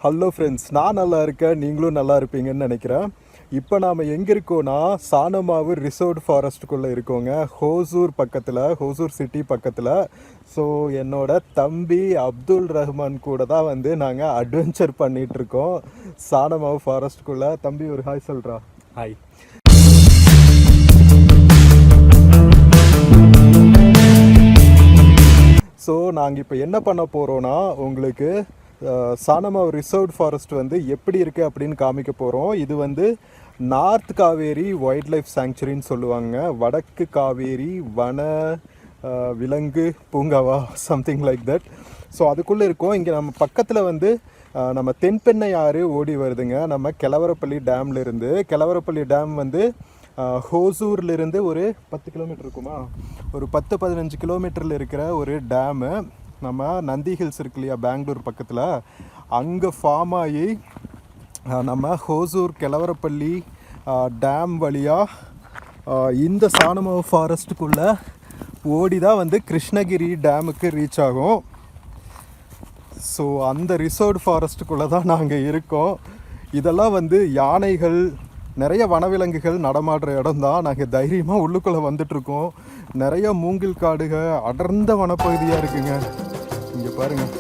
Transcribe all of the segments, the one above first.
Hello friends, நான் நல்லா இருக்கேன், நீங்களும் நல்லா இருப்பீங்கன்னு நினைக்கிறேன். இப்போ நாம் எங்கே இருக்கோன்னா சானமாவு ரிசர்வ் ஃபாரஸ்ட்டுக்குள்ளே இருக்கோங்க. ஹோசூர் பக்கத்தில், ஹோசூர் சிட்டி பக்கத்தில். ஸோ என்னோட தம்பி அப்துல் ரஹ்மான் கூட தான் வந்து நாங்கள் அட்வென்ச்சர் பண்ணிகிட்ருக்கோம் சானமாவு ஃபாரஸ்ட்டுக்குள்ளே. தம்பி ஒரு ஹாய் சொல்கிறா. ஹாய். ஸோ நாங்கள் இப்போ என்ன பண்ண போகிறோன்னா உங்களுக்கு சானமாவு ரிசர்வ் ஃபாரஸ்ட் வந்து எப்படி இருக்குது அப்படின்னு காமிக்க போகிறோம். இது வந்து நார்த் காவேரி வைல்ட் லைஃப் சாங்சுரின்னு சொல்லுவாங்க. வடக்கு காவேரி வன விலங்கு பூங்காவா, சம்திங் லைக் தட். ஸோ அதுக்குள்ளே இருக்கோம். இங்கே நம்ம பக்கத்தில் வந்து நம்ம தென்பெண்ணை ஆறு ஓடி வருதுங்க. நம்ம கெலவரப்பள்ளி டேம்லேருந்து. கெலவரப்பள்ளி டேம் வந்து ஹோசூர்லேருந்து ஒரு 10 கிலோமீட்டர் இருக்குமா, ஒரு 10-15 கிலோமீட்டரில் இருக்கிற ஒரு டேமு. நம்ம நந்தி ஹில்ஸ் இருக்கு இல்லையா, பெங்களூர் பக்கத்தில், அங்கே ஃபார்ம் ஆகி நம்ம ஹோசூர் கெலவரப்பள்ளி டேம் வழியாக இந்த சானமாவு ஃபாரஸ்ட்டுக்குள்ளே ஓடி தான் வந்து கிருஷ்ணகிரி டேமுக்கு ரீச் ஆகும். ஸோ அந்த ரிசர்வ் ஃபாரஸ்ட்டுக்குள்ளே தான் நாங்கள் இருக்கோம். இதெல்லாம் வந்து யானைகள், நிறைய வனவிலங்குகள் நடமாடுற இடம் தான். நாங்கள் தைரியமாக உள்ளுக்குள்ளே வந்துட்ருக்கோம். நிறைய மூங்கில் காடுகள், அடர்ந்த வனப்பகுதியாக இருக்குங்க. இங்கே பாருங்கள்,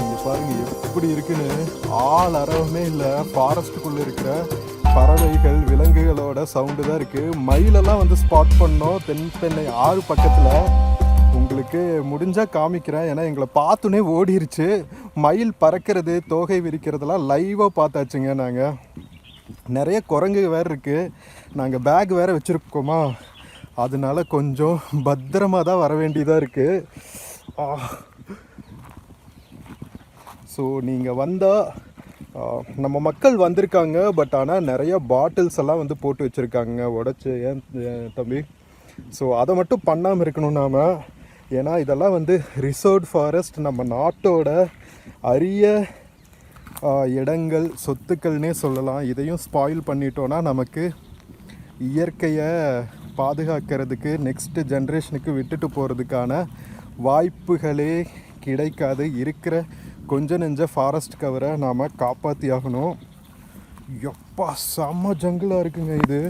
இங்கே பாருங்கள் எப்படி இருக்குன்னு. ஆள் அறவே இல்லை. ஃபாரஸ்ட்டுக்குள்ளே இருக்கிற பறவைகள், விலங்குகளோட சவுண்டு தான் இருக்குது. மயிலெல்லாம் வந்து ஸ்பாட் பண்ணோம் தென்பெண்ணை ஆறு பக்கத்தில். உங்களுக்கு முடிஞ்சால் காமிக்கிறேன், ஏன்னா எங்களை பார்த்தோன்னே ஓடிருச்சு. மயில் பறக்கிறது, தோகை விரிக்கிறதெல்லாம் லைவாக பார்த்தாச்சுங்க. நாங்கள் நிறைய குரங்கு வேறு இருக்குது. நாங்கள் பேக் வேறு வச்சுருக்கோமா, அதனால கொஞ்சம் பத்திரமாக தான் வர வேண்டியதாக இருக்குது. ஸோ நீங்கள் வந்தால், நம்ம மக்கள் வந்திருக்காங்க, பட் ஆனால் நிறைய பாட்டில்ஸ் எல்லாம் வந்து போட்டு வச்சுருக்காங்க உடச்சி. ஏன் தம்பி? ஸோ அதை மட்டும் பண்ணாமல் இருக்கணும் நாம். ஏன்னா இதெல்லாம் வந்து ரிசர்வ் ஃபாரஸ்ட், நம்ம நாட்டோட அரிய இடங்கள், சொத்துக்கள்னே சொல்லலாம். இதையும் ஸ்பாயில் பண்ணிட்டோன்னா நமக்கு இயற்கையை பாதுகாக்கிறதுக்கு, நெக்ஸ்ட்டு ஜென்ரேஷனுக்கு விட்டுட்டு போகிறதுக்கான வாய்ப்புகளே கிடைக்காது. இருக்கிற கொஞ்ச நெஞ்ச ஃபாரஸ்ட் கவரை நாம் காப்பாற்றி ஆகணும். எப்பா செம்ம ஜங்கிளாக இருக்குங்க இது.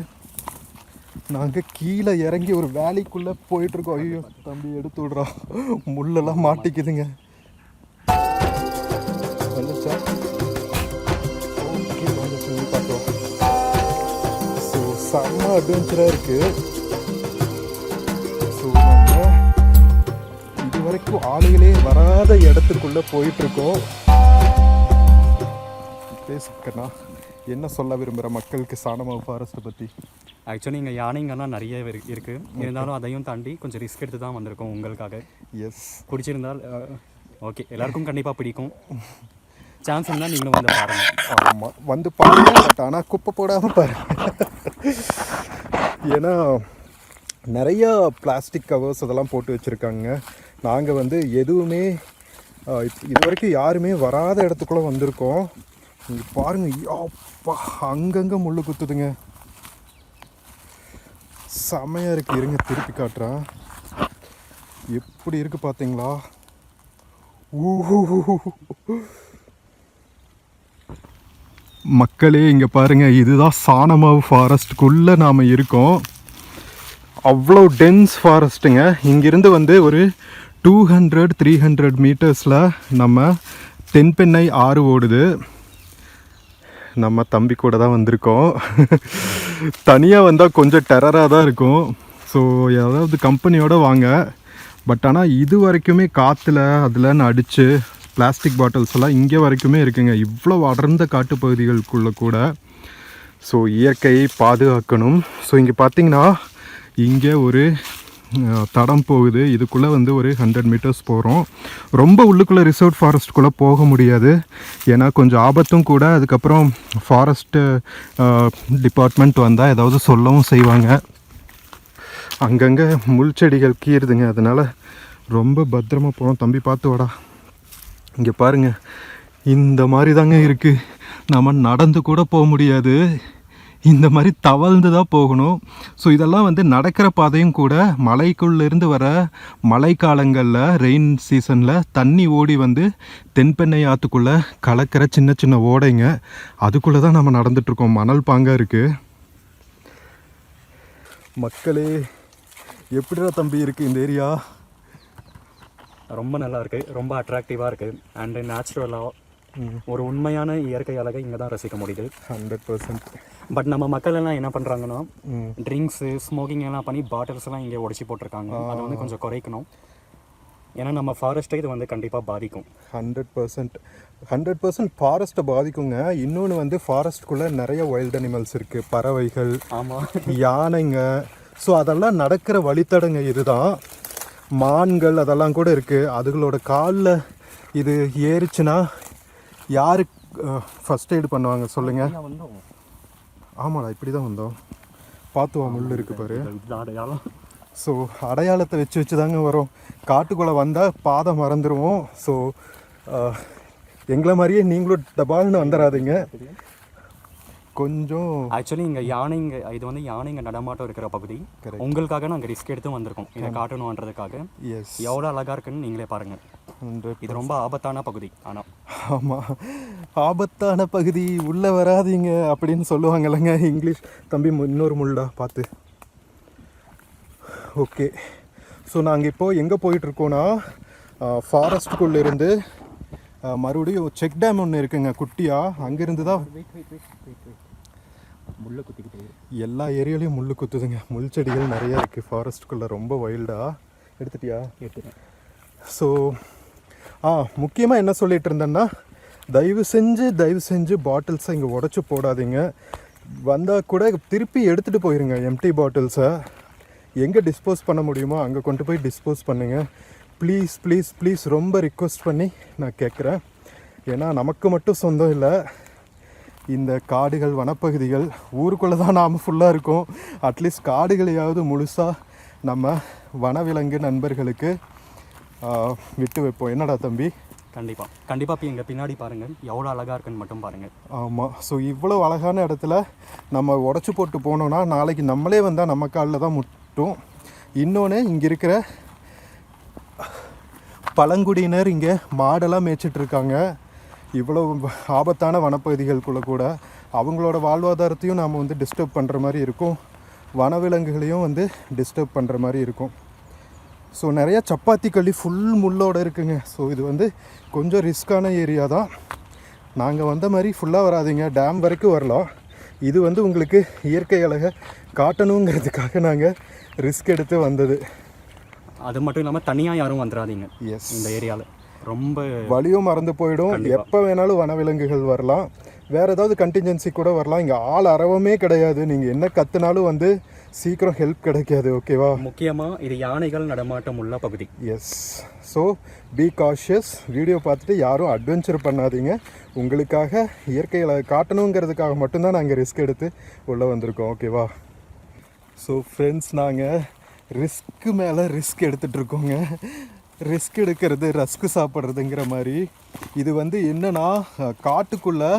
நாங்கள் கீழே இறங்கி ஒரு வேலைக்குள்ளே போயிட்டுருக்கோம். ஐயோ தம்பி எடுத்து விட்றா, முள்ளெல்லாம் மாட்டிக்குதுங்க. வந்துச்சா? ஓகே வந்துச்சு, பார்த்தோம். ஸோ செம்ம அட்வென்ச்சராக இருக்குது. ஸோ நாங்கள் இது வரைக்கும் ஆளுகளே வராத இடத்துக்குள்ளே போயிட்டுருக்கோம். பேசுக்கண்ணா, என்ன சொல்ல விரும்புகிற மக்களுக்கு சானமாவு ஃபாரஸ்ட்டை பற்றி? ஆக்சுவலி இங்கே யானைங்கெல்லாம் நிறைய இருக்குது. இருந்தாலும் அதையும் தாண்டி கொஞ்சம் ரிஸ்க் எடுத்து தான் வந்திருக்கோம் உங்களுக்காக. எஸ், பிடிச்சிருந்தால் ஓகே, எல்லாருக்கும் கண்டிப்பாக பிடிக்கும். சான்ஸ் இருந்தால் நீங்களும் வந்து பாருங்கள். ஆமாம், வந்து பாருங்கள். பட் ஆனால் குப்பை போடாமல் பாருங்கள். ஏன்னா நிறையா பிளாஸ்டிக் கவர்ஸ் அதெல்லாம் போட்டு வச்சுருக்காங்க. நாங்கள் வந்து எதுவுமே இது வரைக்கும் யாருமே வராத இடத்துக்குள்ளே வந்திருக்கோம். இங்கே பாருங்கள், அப்பா அங்கங்கே முள் குத்துதுங்க. செமையாக இருக்குது. இருங்க திருப்பி காட்டுறேன், எப்படி இருக்குது பார்த்தீங்களா? மக்களே இங்கே பாருங்கள், இதுதான் சானமாவு ஃபாரஸ்ட்டுக்குள்ளே நாம் இருக்கோம். அவ்வளோ டென்ஸ் ஃபாரஸ்ட்டுங்க. இங்கேருந்து வந்து ஒரு 200-300 மீட்டர்ஸில் நம்ம தென்பெண்ணை ஆறு ஓடுது. நம்ம தம்பி கூட தான் வந்திருக்கோம். தனியாக வந்தால் கொஞ்சம் டெரராக தான் இருக்கும். ஸோ ஏதாவது கம்பெனியோடு வாங்க. பட் ஆனால் இது வரைக்குமே காற்றுல அதில் அடித்து பிளாஸ்டிக் பாட்டில்ஸ் எல்லாம் இங்கே வரைக்குமே இருக்குங்க. இவ்வளோ அடர்ந்த காட்டுப்பகுதிகளுக்குள்ளே கூட. ஸோ இயற்கையை பாதுகாக்கணும். ஸோ இங்கே பார்த்திங்கன்னா இங்கே ஒரு தடம் போகுது. இதுக்குள்ளே வந்து ஒரு 100 மீட்டர்ஸ் போகிறோம். ரொம்ப உள்ளுக்குள்ளே ரிசர்வ் ஃபாரஸ்ட்டுக்குள்ளே போக முடியாது, ஏன்னா கொஞ்சம் ஆபத்தும் கூட. அதுக்கப்புறம் ஃபாரஸ்ட்டு டிபார்ட்மெண்ட் வந்தால் ஏதாவது சொல்லவும் செய்வாங்க. அங்கங்கே முள் செடிகள் கீறுதுங்க, அதனால் ரொம்ப பத்திரமாக போகிறோம். தம்பி பார்த்து வாடா. இங்கே பாருங்கள், இந்த மாதிரி தாங்க இருக்குது. நம்ம நடந்து கூட போக முடியாது. இந்த மாதிரி தவழ்ந்து தான் போகணும். ஸோ இதெல்லாம் வந்து நடக்கிற பாதையும் கூட மலைக்குள்ளேருந்து வர மழைக்காலங்களில் ரெயின் சீசனில் தண்ணி ஓடி வந்து தென்பெண்ணை ஆற்றுக்குள்ளே கலக்கிற சின்ன சின்ன ஓடைங்க. அதுக்குள்ளே தான் நம்ம நடந்துட்டுருக்கோம். மணல் பாங்காக இருக்குது. மக்களே, எப்படிடா தம்பி இருக்குது இந்த ஏரியா? ரொம்ப நல்லா இருக்குது, ரொம்ப அட்ராக்டிவாக இருக்குது. அண்டு நேச்சுரலாக ஒரு உண்மையான இயற்கை அழகை இங்கே தான் ரசிக்க முடியுது. 100%. பட் நம்ம மக்கள் எல்லாம் என்ன பண்ணுறாங்கன்னா, ட்ரிங்க்ஸு ஸ்மோக்கிங் எல்லாம் பண்ணி பாட்டில்ஸ் எல்லாம் இங்கே உடச்சி போட்டிருக்காங்க. அதை வந்து கொஞ்சம் குறைக்கணும். ஏன்னா நம்ம ஃபாரஸ்ட்டை இது வந்து கண்டிப்பாக பாதிக்கும். 100% ஃபாரஸ்ட்டை பாதிக்குங்க. இன்னொன்று வந்து ஃபாரஸ்ட்குள்ளே நிறைய வைல்ட் அனிமல்ஸ் இருக்குது, பறவைகள், ஆமாம், யானைங்க. ஸோ அதெல்லாம் நடக்கிற வழித்தடங்க இதுதான். மான்கள் அதெல்லாம் கூட இருக்குது. அதுகளோட காலில் இது ஏறிச்சுன்னா யாருக்கு ஃபஸ்ட் எய்டு பண்ணுவாங்க சொல்லுங்கள்? ஆமாடா, இப்படி தான் வந்தோம். பார்த்துவா, முள் இருக்குது பாரு. அடையாளம். ஸோ அடையாளத்தை வச்சு தாங்க வரோம். காட்டுக்குள்ளே வந்தால் பாதை மறந்துடுவோம். ஸோ எங்களை மாதிரியே நீங்களும் டபால்னு வந்துடாதீங்க. கொஞ்சம் ஆக்சுவலி இங்கே யானைங்க, இது வந்து யானைங்க நடமாட்டம் இருக்கிற பகுதி. உங்களுக்காக நாங்கள் ரிஸ்க் எடுத்து வந்திருக்கோம் இதை காட்டணுன்றதுக்காக. எஸ், எவ்வளோ அழகாக இருக்குன்னு நீங்களே பாருங்கள். இது ரொம்ப ஆபத்தான பகுதி. ஆனால் ஆமாம், ஆபத்தான பகுதி, உள்ளே வராதீங்க அப்படின்னு சொல்லுவாங்கல்லங்க இங்கிலீஷ். தம்பி இன்னொரு முள்ளா பார்த்து. ஓகே, ஸோ நாங்கள் இப்போது எங்கே போயிட்டுருக்கோன்னா, ஃபாரஸ்ட்டுக்குள்ளேருந்து மறுபடியும் செக் டேம் ஒன்று இருக்குங்க குட்டியாக. அங்கேருந்து தான் முள்ளை குத்திக்கிட்டு எல்லா ஏரியாலையும் முள் குத்துதுங்க. முள் செடிகள் நிறையா இருக்குது ஃபாரஸ்ட்டுக்குள்ளே, ரொம்ப வைல்டாக. எடுத்துட்டியா? எடுத்துட்டேன். ஸோ முக்கியமாக என்ன சொல்லிகிட்டு இருந்தேன்னா, தயவு செஞ்சு பாட்டில்ஸை இங்கே உடச்சி போடாதீங்க. வந்தால் கூட திருப்பி எடுத்துகிட்டு போயிருங்க. எம்டி பாட்டில்ஸை எங்கே டிஸ்போஸ் பண்ண முடியுமோ அங்கே கொண்டு போய் டிஸ்போஸ் பண்ணுங்கள். ப்ளீஸ் ரொம்ப ரிக்வெஸ்ட் பண்ணி நான் கேட்குறேன். ஏன்னா நமக்கு மட்டும் சொந்தம் இல்லை இந்த காடுகள், வனப்பகுதிகள். ஊருக்குள்ளே தான் நாம் ஃபுல்லாக இருக்கோம். அட்லீஸ்ட் காடுகளையாவது முழுசாக நம்ம வனவிலங்கு நண்பர்களுக்கு விட்டு வைப்போம். என்னடா தம்பி? கண்டிப்பாக இப்போ எங்கள் பின்னாடி பாருங்கள், எவ்வளோ அழகாக இருக்குன்னு மட்டும் பாருங்கள். ஆமாம், ஸோ இவ்வளோ அழகான இடத்துல நம்ம உடச்சி போட்டு போனோன்னா நாளைக்கு நம்மளே வந்தால் நம்ம காலில் தான் முட்டும். இன்னொன்று, இங்கே இருக்கிற பழங்குடியினர் இங்கே மாடெல்லாம் மேய்ச்சிட்ருக்காங்க. இவ்வளோ ஆபத்தான வனப்பகுதிகளுக்குள்ளே கூட அவங்களோட வாழ்வாதாரத்தையும் நாம் வந்து டிஸ்டர்ப் பண்ணுற மாதிரி இருக்கும். வனவிலங்குகளையும் வந்து டிஸ்டர்ப் பண்ணுற மாதிரி இருக்கும். ஸோ நிறையா சப்பாத்தி கள்ளி ஃபுல் முள்ளோடு இருக்குங்க. ஸோ இது வந்து கொஞ்சம் ரிஸ்க்கான ஏரியா தான். நாங்கள் வந்த மாதிரி ஃபுல்லாக வராதிங்க, டேம் வரைக்கும் வரலாம். இது வந்து உங்களுக்கு இயற்கை அழகை காட்டணுங்கிறதுக்காக நாங்கள் ரிஸ்க் எடுத்து வந்தது. அது மட்டும் இல்லாமல் தனியாக யாரும் வந்துடாதீங்க. எஸ், இந்த ஏரியாவில் ரொம்ப வழியும் மறந்து போயிடும். எப்போ வேணாலும் வனவிலங்குகள் வரலாம். வேறு ஏதாவது கண்டிஞ்சன்சி கூட வரலாம். இங்கே ஆள் அறவமே கிடையாது. நீங்கள் என்ன கற்றுனாலும் வந்து சீக்கிரம் ஹெல்ப் கிடைக்காது. ஓகேவா? முக்கியமாக இது யானைகள் நடமாட்டம் உள்ள பகுதி. Yes, so be cautious. Video பார்த்துட்டு யாரும் அட்வென்ச்சர் பண்ணாதீங்க. உங்களுக்காக இயற்கைகளை காட்டணுங்கிறதுக்காக மட்டும்தான் நாங்கள் ரிஸ்க் எடுத்து உள்ளே வந்திருக்கோம். ஓகேவா? ஸோ ஃப்ரெண்ட்ஸ், நாங்கள் ரிஸ்க்கு மேலே ரிஸ்க் எடுத்துகிட்ருக்கோங்க. ரிஸ்க் எடுக்கிறது ரஸ்க்கு சாப்பிட்றதுங்கிற மாதிரி. இது வந்து என்னென்னா, காட்டுக்குள்ளே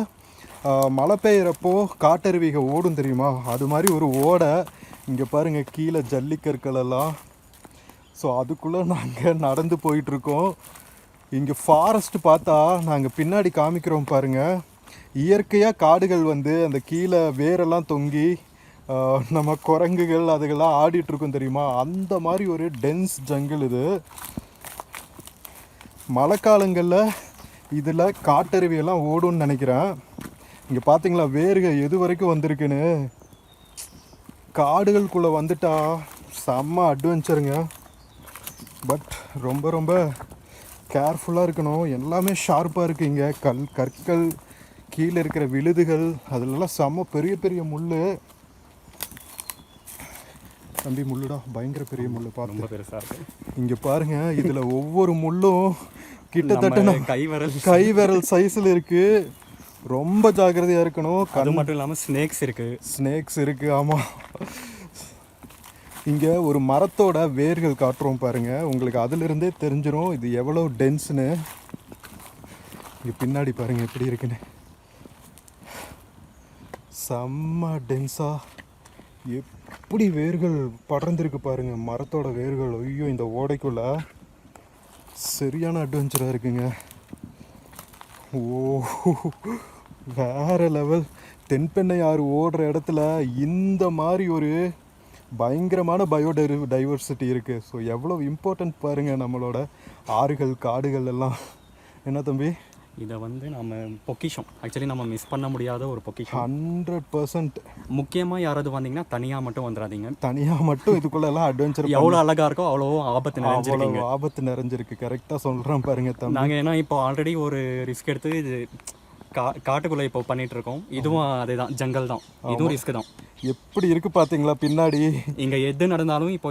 மழை பெய்கிறப்போ காட்டருவிக ஓடும் தெரியுமா, அது மாதிரி ஒரு ஓடை. இங்கே பாருங்கள், கீழே ஜல்லிக்கற்கள் எல்லாம். ஸோ அதுக்குள்ளே நாங்கள் நடந்து போயிட்டுருக்கோம். இங்கே ஃபாரஸ்ட் பார்த்தா நாங்கள் பின்னாடி காமிக்கிறோம் பாருங்கள். இயற்கையாக காடுகள் வந்து அந்த கீழே வேரெல்லாம் தொங்கி நம்ம குரங்குகள் அதுகெல்லாம் ஆடிட்டுருக்கோம் தெரியுமா, அந்த மாதிரி ஒரு டென்ஸ் ஜங்கிள் இது. மழை காலங்களில் இதில் காட்டருவியெல்லாம் ஓடும்னு நினைக்கிறேன். இங்கே பார்த்தீங்களா வேர்கள் எது வரைக்கும் வந்திருக்குன்னு. காடுகளுக்குள்ளே வந்துட்டா செம்ம அட்வென்ச்சருங்க. பட் ரொம்ப ரொம்ப கேர்ஃபுல்லாக இருக்கணும். எல்லாமே ஷார்ப்பாக இருக்குது. இங்கே கற்கள், கீழே இருக்கிற விழுதுகள், அதிலெல்லாம் செம்ம பெரிய பெரிய முள். தம்பி முள்ளுடா, பயங்கர பெரிய முள். பார்த்து பெருசாக இருக்குது. இங்கே பாருங்கள், இதில் ஒவ்வொரு முள்ளும் கிட்டத்தட்ட கைவிரல் சைஸில் இருக்குது. ரொம்ப ஜாக்கிரதையாக இருக்கணும். அது மட்டும் இல்லாமல் ஸ்னேக்ஸ் இருக்குது. ஆமாம், இங்கே ஒரு மரத்தோட வேர்கள் காட்டுறோம் பாருங்கள். உங்களுக்கு அதிலிருந்தே தெரிஞ்சிடும் இது எவ்வளோ டென்ஸ்னு. இங்கே பின்னாடி பாருங்கள் எப்படி இருக்குன்னு. செம்ம டென்ஸா எப்படி வேர்கள் படர்ந்துருக்கு பாருங்க, மரத்தோட வேர்கள். ஐயோ, இந்த ஓடைக்குள்ள சரியான அட்வென்ச்சராக இருக்குங்க. ஓ, வேற லெவல். தென்பெண்ணை ஆறு ஓடுற இடத்துல இந்த மாதிரி ஒரு பயங்கரமான டைவர்சிட்டி இருக்குது. ஸோ எவ்வளோ இம்பார்ட்டன்ட் பாருங்கள் நம்மளோட ஆறுகள் காடுகள் எல்லாம். என்ன தம்பி? இதை வந்து நம்ம பொக்கிஷம், ஆக்சுவலி நம்ம மிஸ் பண்ண முடியாத ஒரு பொக்கிஷம். 100%. முக்கியமாக யாராவது வந்தீங்கன்னா தனியாக மட்டும் வந்துடாதீங்க. தனியாக மட்டும் இதுக்குள்ள எல்லாம் அட்வென்ச்சர் எவ்வளோ அழகாக இருக்கோ அவ்வளோ ஆபத்து நிறைஞ்சிருக்கு. ஆபத்து நிறைஞ்சிருக்கு, கரெக்டாக சொல்கிறேன் பாருங்க தம்பி. நாங்கள் ஏன்னா இப்போ ஆல்ரெடி ஒரு ரிஸ்க் எடுத்து இது காட்டுக்குள்ளே இப்போ பண்ணிட்டு இருக்கோம். இதுவும் அதே தான், ஜங்கல் தான், இதுவும் ரிஸ்க் தான். எப்படி இருக்கு பார்த்தீங்களா பின்னாடி? இங்கே எது நடந்தாலும் இப்போ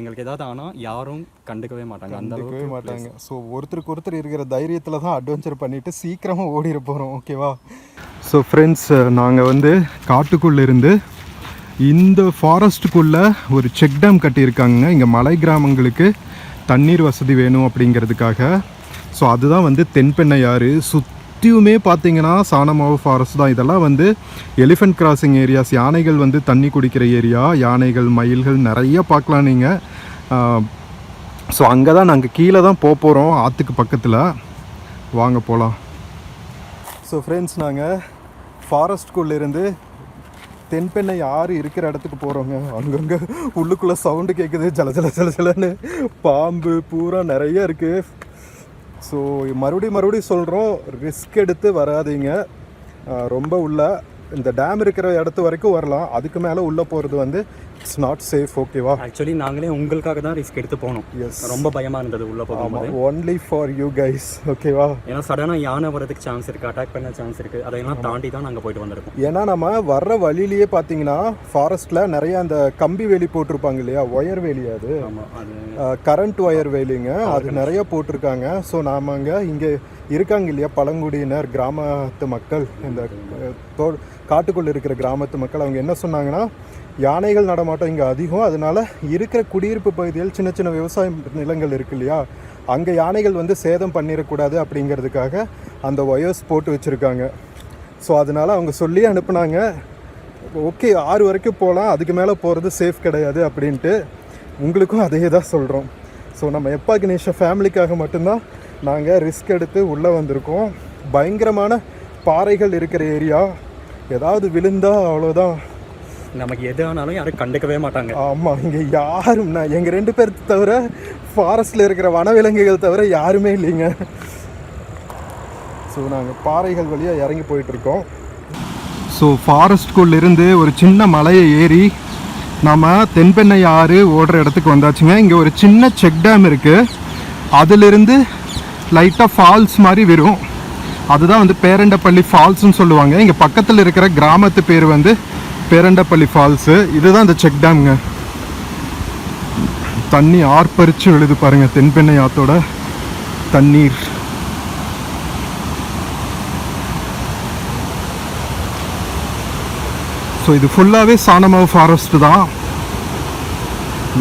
எங்களுக்கு ஏதாவது ஆனால் யாரும் கண்டுக்கவே மாட்டாங்க, அந்த அளவுக்கு மாட்டாங்க. ஸோ ஒருத்தருக்கு ஒருத்தர் இருக்கிற தைரியத்தில் தான் அட்வென்ச்சர் பண்ணிட்டு சீக்கிரமாக ஓடிட போகிறோம். ஓகேவா? ஸோ ஃப்ரெண்ட்ஸ், நாங்கள் வந்து காட்டுக்குள்ளே இருந்து இந்த ஃபாரஸ்ட்டுக்குள்ளே ஒரு செக் டேம் கட்டியிருக்காங்க. இங்கே மலை கிராமங்களுக்கு தண்ணீர் வசதி வேணும் அப்படிங்கிறதுக்காக. ஸோ அதுதான் வந்து தென்பெண்ணை ஆறு. சுற்றியுமே பார்த்தீங்கன்னா சானமாவு ஃபாரஸ்ட் தான். இதெல்லாம் வந்து எலிஃபென்ட் கிராசிங் ஏரியாஸ், யானைகள் வந்து தண்ணி குடிக்கிற ஏரியா. யானைகள், மயில்கள் நிறைய பார்க்கலாம் நீங்கள். ஸோ அங்கே தான் நாங்கள் கீழே தான் போகிறோம், ஆற்றுக்கு பக்கத்தில். வாங்க போகலாம். ஸோ ஃப்ரெண்ட்ஸ், நாங்கள் ஃபாரஸ்ட்குள்ளேருந்து தென்பெண்ணை ஆறு இருக்கிற இடத்துக்கு போகிறோங்க. அங்கங்கே உள்ளுக்குள்ளே சவுண்டு கேட்குது, ஜல ஜல ஜல ஜலன்னு. பாம்பு பூரா நிறைய இருக்குது. ஸோ மறுபடியும் சொல்கிறோம், ரிஸ்க் எடுத்து வராதிங்க. ரொம்ப உள்ள இந்த டேம் இருக்கிற இடத்து வரைக்கும் வரலாம், அதுக்கு மேலே உள்ளே போகிறது வந்து இட்ஸ் நாட் சேஃப். ஓகேவா? ஆக்சுவலி நாங்களே உங்களுக்காக தான் ரிஸ்க் எடுத்து போனோம். எஸ், ரொம்ப பயமாக இருந்தது உள்ளே போகும்போது. Only for you guys. ஓகேவா? ஏன்னா சடனாக யானை வரதுக்கு சான்ஸ் இருக்குது, அட்டாக் பண்ண சான்ஸ் இருக்குது. அதையெல்லாம் தாண்டி தான் நாங்கள் போயிட்டு வந்திருக்கோம். ஏன்னா நம்ம வர்ற வழியிலேயே பார்த்தீங்கன்னா ஃபாரஸ்ட்டில் நிறைய அந்த கம்பி வேலி போட்டிருப்பாங்க இல்லையா, ஒயர் வேலி. அது கரண்ட் ஒயர் வேலிங்க, அது நிறைய போட்டிருக்காங்க. ஸோ நாம் இங்கே இருக்காங்க இல்லையா பழங்குடியினர், கிராமத்து மக்கள், இந்த காட்டுக்குள்ளே இருக்கிற கிராமத்து மக்கள், அவங்க என்ன சொன்னாங்கன்னா, யானைகள் நடமாட்டம் இங்கே அதிகம், அதனால இருக்கிற குடியிருப்பு பகுதியில் சின்ன சின்ன விவசாய நிலங்கள் இருக்கு இல்லையா, அங்கே யானைகள் வந்து சேதம் பண்ணிடக்கூடாது அப்படிங்கிறதுக்காக அந்த ஒயர்ஸ் போட்டு வச்சுருக்காங்க. ஸோ அதனால் அவங்க சொல்லி அனுப்புனாங்க, ஓகே 6 வரைக்கும் போகலாம், அதுக்கு மேலே போகிறது சேஃப் கிடையாது அப்படின்ட்டு. உங்களுக்கும் அதே தான் சொல்கிறோம். ஸோ நம்ம எப்பா கணேஷா ஃபேமிலிக்காக மட்டும்தான் நாங்கள் ரிஸ்க் எடுத்து உள்ளே வந்திருக்கோம். பயங்கரமான பாறைகள் இருக்கிற ஏரியா, ஏதாவது விழுந்தா அவ்வளோதான், நமக்கு எது ஆனாலும் யாரும் கண்டுக்கவே மாட்டாங்க. ஆமாம், இங்கே யாரும் எங்கள் 2 பேர் தவிர, ஃபாரஸ்ட்டில் இருக்கிற வனவிலங்குகள் தவிர யாருமே இல்லைங்க. ஸோ நாங்கள் பாறைகள் வழியாக இறங்கி போயிட்டுருக்கோம். ஸோ ஃபாரஸ்ட்குள்ளேருந்து ஒரு சின்ன மலையை ஏறி நம்ம தென்பெண்ணை ஆறு ஓடுற இடத்துக்கு வந்தாச்சுங்க. இங்கே ஒரு சின்ன செக் டேம் இருக்குது, அதிலிருந்து லைட்டாக ஃபால்ஸ் மாதிரி வரும். அதுதான் வந்து பேரண்டப்பள்ளி ஃபால்ஸ்ன்னு சொல்லுவாங்க. இங்கே பக்கத்தில் இருக்கிற கிராமத்து பேர் வந்து பேரண்டப்பள்ளி ஃபால்ஸு. இதுதான் இந்த செக் டேம்ங்க. தண்ணி ஆர்ப்பரிச்சு விழுது பாருங்கள், தென்பெண்ணை ஆற்றோட தண்ணீர். ஸோ இது ஃபுல்லாகவே சானமாவு ஃபாரஸ்ட்டு தான்.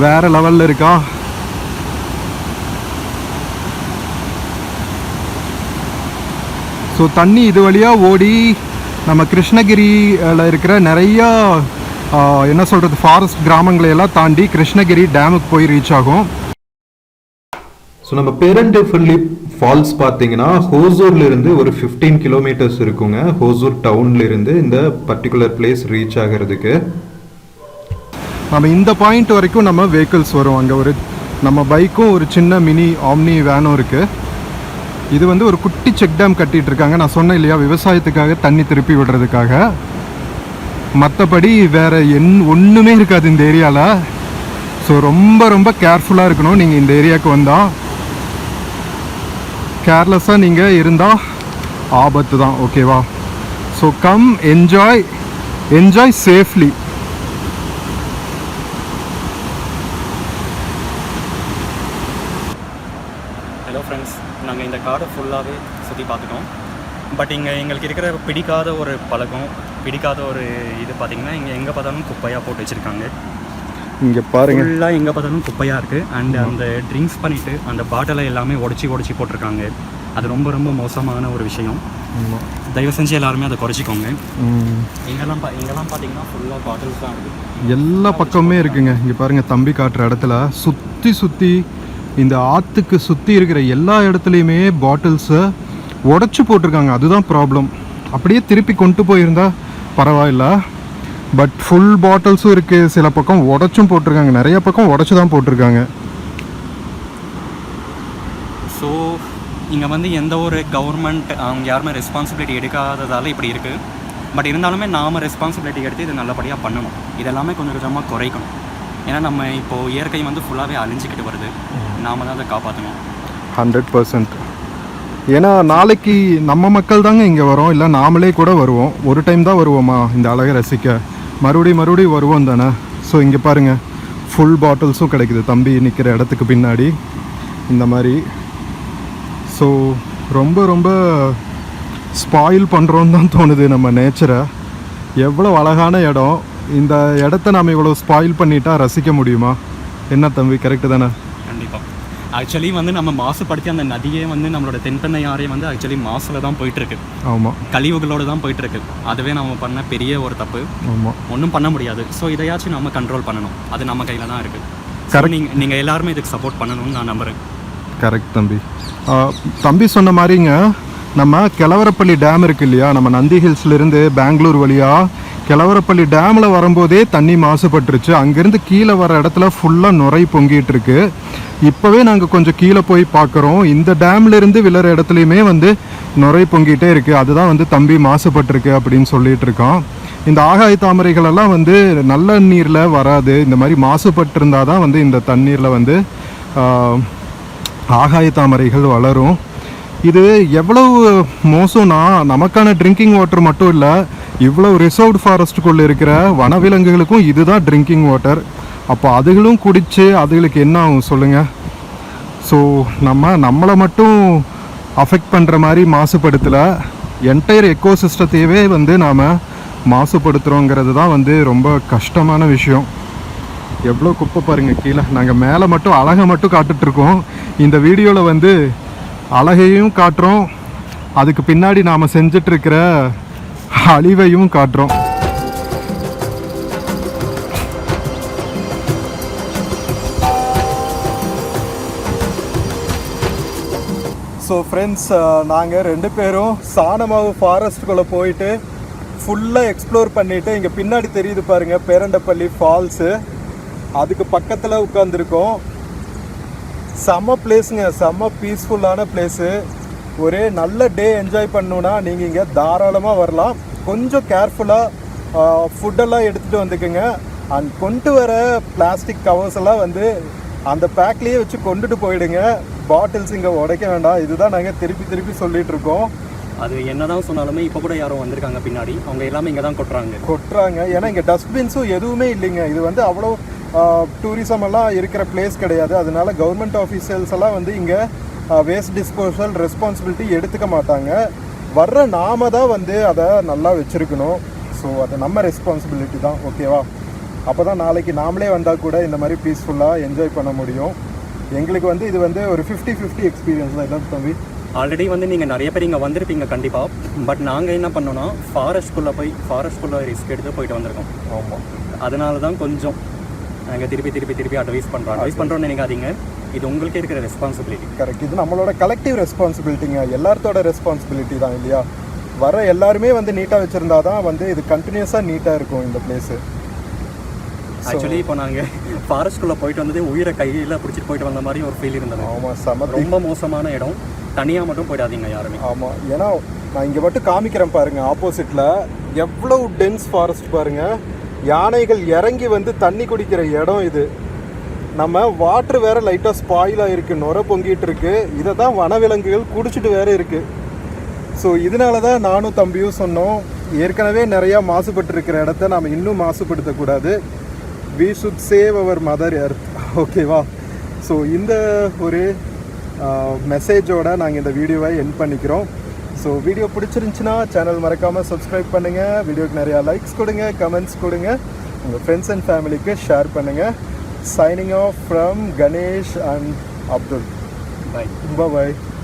வேறு லெவலில் இருக்கா? ஸோ தண்ணி இது வழியாக ஓடி நம்ம கிருஷ்ணகிரியில் இருக்கிற நிறையா என்ன சொல்கிறது ஃபாரஸ்ட் கிராமங்களையெல்லாம் தாண்டி கிருஷ்ணகிரி டேமுக்கு போய் ரீச் ஆகும். ஸோ நம்ம பேரண்டப்பள்ளி ஃபால்ஸ் பார்த்தீங்கன்னா ஹோசூர்லேருந்து ஒரு 15 கிலோமீட்டர்ஸ் இருக்குங்க. ஹோசூர் டவுன்லேருந்து இந்த பர்டிகுலர் பிளேஸ் ரீச் ஆகிறதுக்கு நம்ம இந்த பாயிண்ட் வரைக்கும் நம்ம வெஹிக்கிள்ஸ் வரும். அங்கே ஒரு நம்ம பைக்கும் ஒரு சின்ன மினி ஆம்னி வேனும் இருக்குது. இது வந்து ஒரு குட்டி செக் டேம் கட்டிகிட்டு இருக்காங்க. நான் சொன்னேன் இல்லையா, விவசாயத்துக்காக தண்ணி திருப்பி விடுறதுக்காக. மற்றபடி வேறு ஒன்றுமே இருக்காது இந்த ஏரியாவில். ஸோ ரொம்ப ரொம்ப கேர்ஃபுல்லாக இருக்கணும் நீங்கள் இந்த ஏரியாவுக்கு வந்தால். கேர்லெஸ்ஸாக நீங்கள் இருந்தால் ஆபத்து தான். ஓகேவா? So come enjoy safely. Hello friends, நாங்கள் இந்த காடை ஃபுல்லாகவே சுற்றி பார்த்துட்டோம். பட் இங்கே எங்களுக்கு இருக்கிற பிடிக்காத ஒரு பழக்கம், பிடிக்காத ஒரு இது பார்த்திங்கன்னா, இங்கே எங்கே பார்த்தாலும் குப்பையாக போட்டு வச்சுருக்காங்க. இங்கே பாருங்க, ஃபுல்லாக எங்கே பார்த்தாலும் குப்பையாக இருக்குது. அண்ட் அந்த ட்ரிங்க்ஸ் பண்ணிவிட்டு அந்த பாட்டிலை எல்லாமே உடச்சி போட்டிருக்காங்க. அது ரொம்ப ரொம்ப மோசமான ஒரு விஷயம். தயவு செஞ்சு எல்லாருமே அதை குறைச்சிக்கோங்க. இங்கெல்லாம் பார்த்தீங்கன்னா ஃபுல்லாக பாட்டில்ஸ் தான் இருக்குது, எல்லா பக்கமே இருக்குங்க. இங்கே பாருங்கள், தம்பி காட்டுற இடத்துல சுற்றி இந்த ஆற்றுக்கு சுற்றி இருக்கிற எல்லா இடத்துலையுமே பாட்டில்ஸை உடச்சி போட்டிருக்காங்க. அதுதான் ப்ராப்ளம். அப்படியே திருப்பி கொண்டு போயிருந்தா பரவாயில்ல, பட் ஃபுல் பாட்டில்ஸும் இருக்குது. சில பக்கம் உடச்சும் போட்டிருக்காங்க, நிறைய பக்கம் உடச்சி தான் போட்டிருக்காங்க. ஸோ இங்கே வந்து எந்த ஒரு கவர்மெண்ட் அவங்க யாருமே ரெஸ்பான்சிபிலிட்டி எடுக்காததால் இப்படி இருக்குது. பட் இருந்தாலுமே நாம் ரெஸ்பான்சிபிலிட்டி எடுத்து இது நல்லபடியாக பண்ணணும். இதெல்லாமே கொஞ்சம் கொஞ்சமாக குறைக்கணும். ஏன்னா நம்ம இப்போது இயற்கை வந்து ஃபுல்லாகவே அழிஞ்சிக்கிட்டு வருது, நாம் தான் அதை காப்பாற்றணும். 100%. ஏன்னா நாளைக்கு நம்ம மக்கள் தாங்க இங்கே வரோம், இல்லை நாமளே கூட வருவோம். ஒரு டைம் தான் வருவோமா இந்த அழகை ரசிக்க, மறுபடியும் வருவோம் தானே. ஸோ இங்கே பாருங்கள், ஃபுல் பாட்டில்ஸும் கிடைக்குது தம்பி நிற்கிற இடத்துக்கு பின்னாடி இந்த மாதிரி. ஸோ ரொம்ப ஸ்பாயில் பண்ணுறோன்னு தான் தோணுது நம்ம நேச்சரை. எவ்வளோ அழகான இடம், இந்த இடத்த நாம் இவ்வளோ ஸ்பாயில் பண்ணிட்டா ரசிக்க முடியுமா? என்ன தம்பி, கரெக்டு தானே? கண்டிப்பாக. ஆக்சுவலி வந்து நம்ம மாசுபடுத்தி அந்த நதியே வந்து நம்மளோட தென்பெண்ணை ஆறே வந்து ஆக்சுவலி மாசில் தான் போயிட்டுருக்கு. ஆமாம், கழிவுகளோடு தான் போயிட்டுருக்கு. அதுவே நம்ம பண்ண பெரிய ஒரு தப்பு. ஆமாம், ஒன்றும் பண்ண முடியாது. ஸோ இதையாச்சும் நம்ம கண்ட்ரோல் பண்ணணும், அது நம்ம கையில் தான் இருக்குது. கரெக்ட். நீங்கள் எல்லாருமே இதுக்கு சப்போர்ட் பண்ணணும்னு நான் நம்புகிறேன். கரெக்ட் தம்பி. தம்பி சொன்ன மாதிரிங்க, நம்ம கிழவரப்பள்ளி டேம் இருக்குது இல்லையா, நம்ம நந்தி ஹில்ஸ்லேருந்து பெங்களூர் வழியாக கிழவரப்பள்ளி டேமில் வரும்போதே தண்ணி மாசுபட்டுருச்சு. அங்கேருந்து கீழே வர இடத்துல ஃபுல்லாக நுரை பொங்கிட்டு இருக்கு. இப்போவே நாங்கள் கொஞ்சம் கீழே போய் பார்க்குறோம், இந்த டேம்லேருந்து விழுற இடத்துலையுமே வந்து நுரை பொங்கிட்டே இருக்குது. அதுதான் வந்து தம்பி மாசுபட்டிருக்கு அப்படின்னு சொல்லிட்டு இருக்கோம். இந்த ஆகாய தாமரைகளெல்லாம் வந்து நல்ல நீரில் வராது, இந்த மாதிரி மாசுபட்டிருந்தால் தான் வந்து இந்த தண்ணீரில் வந்து ஆகாய தாமரைகள் வளரும். இது எவ்வளவு மோசம்னா, நமக்கான ட்ரிங்கிங் வாட்டர் மட்டும் இல்லை, இவ்வளவு ரிசர்வ்டு ஃபாரஸ்ட்டுக்குள்ளே இருக்கிற வனவிலங்குகளுக்கும் இதுதான் ட்ரிங்கிங் வாட்டர். அப்போ அதுகளும் குடித்து அதுகளுக்கு என்ன ஆகும் சொல்லுங்கள்? ஸோ நம்மளை மட்டும் அஃபெக்ட் பண்ணுற மாதிரி மாசுபடுத்தலை, என்டையர் எக்கோசிஸ்டத்தையவே வந்து நாம் மாசுபடுத்துகிறோங்கிறது தான் வந்து ரொம்ப கஷ்டமான விஷயம். எவ்வளோ குப்பை பாருங்கள் கீழே. நாங்கள் மேலே மட்டும் அழகை மட்டும் காட்டுட்ருக்கோம். இந்த வீடியோவில் வந்து அழகையும் காட்டுறோம், அதுக்கு பின்னாடி நாம் செஞ்சிட்ருக்கிற அழிவையும் காட்டுறோம். ஸோ ஃப்ரெண்ட்ஸ், நாங்கள் 2 பேரும் சாணமாவு ஃபாரஸ்ட்டுக்குள்ளே போயிட்டு ஃபுல்லாக எக்ஸ்ப்ளோர் பண்ணிவிட்டு, இங்கே பின்னாடி தெரியுது பாருங்கள் பேரண்டப்பள்ளி ஃபால்ஸு, அதுக்கு பக்கத்தில் உட்காந்துருக்கோம். செம்ம பிளேஸுங்க, செம்ம பீஸ்ஃபுல்லான பிளேஸு. ஒரே நல்ல டே என்ஜாய் பண்ணணுன்னா நீங்கள் இங்கே தாராளமாக வரலாம். கொஞ்சம் கேர்ஃபுல்லாக ஃபுட்டெல்லாம் எடுத்துகிட்டு வந்துக்குங்க. அண்ட் கொண்டு வர பிளாஸ்டிக் கவர்ஸ் எல்லாம் வந்து அந்த பேக்லேயே வச்சு கொண்டுட்டு போயிடுங்க. பாட்டில்ஸ் இங்கே உடைக்க வேண்டாம். இதுதான் நாங்கள் திருப்பி சொல்லிகிட்டு இருக்கோம். அது என்னதான் சொன்னாலுமே இப்போ கூட யாரும் வந்திருக்காங்க பின்னாடி, அவங்க எல்லாமே இங்கே தான் கொட்டுறாங்க. ஏன்னா இங்கே டஸ்ட்பின்ஸும் எதுவுமே இல்லைங்க. இது வந்து அவ்வளோ டூரிசம் எல்லாம் இருக்கிற பிளேஸ் கிடையாது. அதனால கவர்மெண்ட் ஆஃபீஷியல்ஸ் எல்லாம் வந்து இங்கே வேஸ்ட் டிஸ்போசல் ரெஸ்பான்சிபிலிட்டி எடுத்துக்க மாட்டாங்க. வர்ற நாம தான் வந்து அதை நல்லா வச்சுருக்கணும். ஸோ அது நம்ம ரெஸ்பான்சிபிலிட்டி தான், ஓகேவா? அப்போ தான் நாளைக்கு நாமளே வந்தால் கூட இந்த மாதிரி பீஸ்ஃபுல்லாக என்ஜாய் பண்ண முடியும். எங்களுக்கு வந்து இது வந்து ஒரு 50-50 எக்ஸ்பீரியன்ஸ் தான். இல்லை தம்பி, ஆல்ரெடி வந்து நீங்கள் நிறைய பேர் இங்கே வந்திருப்பீங்க கண்டிப்பாக. பட் நாங்கள் என்ன பண்ணோன்னா ஃபாரஸ்ட்குள்ளே ரிஸ்க் எடுத்து போயிட்டு வந்திருக்கோம். ஆமாம், அதனால தான் கொஞ்சம் நாங்கள் திருப்பி அட்வைஸ் பண்ணுறோன்னு நினைக்காதீங்க. இது உங்களுக்கே இருக்கிற ரெஸ்பான்சிபிலிட்டி. கரெக்ட். இது நம்மளோட கலெக்டிவ் ரெஸ்பான்சிபிலிட்டிங்க, எல்லாத்தோட ரெஸ்பான்சிபிலிட்டி தான் இல்லையா? வர எல்லாருமே வந்து நீட்டாக வச்சுருந்தா தான் வந்து இது கண்டினியூஸாக நீட்டாக இருக்கும் இந்த பிளேஸு. ஆக்சுவலி இப்போ நாங்கள் ஃபாரஸ்ட்குள்ளே போயிட்டு வந்ததே உயிரை கையில் பிடிச்சிட்டு போயிட்டு வந்த மாதிரி ஒரு ஃபீல் இருந்தது. ஆமாம், ரொம்ப மோசமான இடம். தனியாக மட்டும் போயிடாதீங்க யாருமே. ஆமாம், ஏன்னா நான் இங்கே மட்டும் காமிக்கிறேன் பாருங்கள், ஆப்போசிட்டில் எவ்வளோ டென்ஸ் ஃபாரஸ்ட் பாருங்கள். யானைகள் இறங்கி வந்து தண்ணி குடிக்கிற இடம் இது. நம்ம வாட்ரு வேறு லைட்டாக ஸ்பாயிலாக இருக்குது, நுர பொங்கிட்டு இருக்கு. இதை தான் வனவிலங்குகள் குடிச்சிட்டு வேறு இருக்குது. ஸோ இதனால தான் நானும் தம்பியும் சொன்னோம், ஏற்கனவே நிறையா மாசுபட்டு இருக்கிற இடத்த நாம் இன்னும் மாசுபடுத்தக்கூடாது. We should save our mother earth, ஓகேவா? ஸோ இந்த ஒரு மெசேஜோடு நாங்கள் இந்த வீடியோவை எண்ட் பண்ணிக்கிறோம். ஸோ வீடியோ பிடிச்சிருந்துச்சின்னா சேனல் மறக்காமல் சப்ஸ்கிரைப் பண்ணுங்கள், வீடியோக்கு நிறையா லைக்ஸ் கொடுங்க, கமெண்ட்ஸ் கொடுங்க, உங்கள் ஃப்ரெண்ட்ஸ் அண்ட் ஃபேமிலிக்கு ஷேர் பண்ணுங்கள். Signing off from Ganesh and Abdul. Bye. Bye-bye.